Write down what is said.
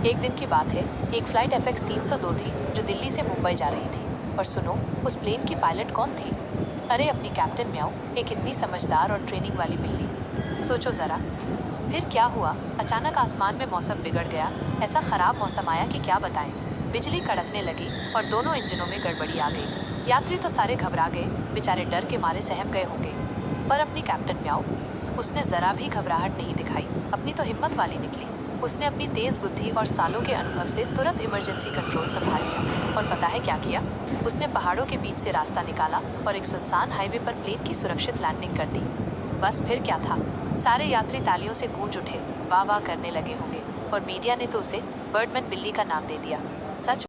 एक दिन की बात है। एक फ्लाइट FX 302 थी जो दिल्ली से मुंबई जा रही थी। और सुनो, उस प्लेन की पायलट कौन थी? अरे अपनी कैप्टन म्याऊ, एक इतनी समझदार और ट्रेनिंग वाली बिल्ली। सोचो जरा, फिर क्या हुआ? अचानक आसमान में मौसम बिगड़ गया। ऐसा खराब मौसम आया कि क्या बताएं। बिजली कड़कने लगी और दोनों इंजनों में गड़बड़ी आ गई। यात्री तो सारे घबरा गए, बेचारे डर के मारे सहम गए होंगे। पर अपनी कैप्टन म्याऊ, उसने जरा भी घबराहट नहीं दिखाई। अपनी तो हिम्मत वाली निकली। उसने अपनी तेज बुद्धि और सालों के अनुभव से तुरंत इमरजेंसी कंट्रोल संभाल लिया। और पता है क्या किया? उसने पहाड़ों के बीच से रास्ता निकाला और एक सुनसान हाईवे पर प्लेन की सुरक्षित लैंडिंग कर दी। बस फिर क्या था, सारे यात्री तालियों से गूंज उठे, वाह वाह करने लगे होंगे। और मीडिया ने तो उसे बर्डमैन बिल्ली का नाम दे दिया। सच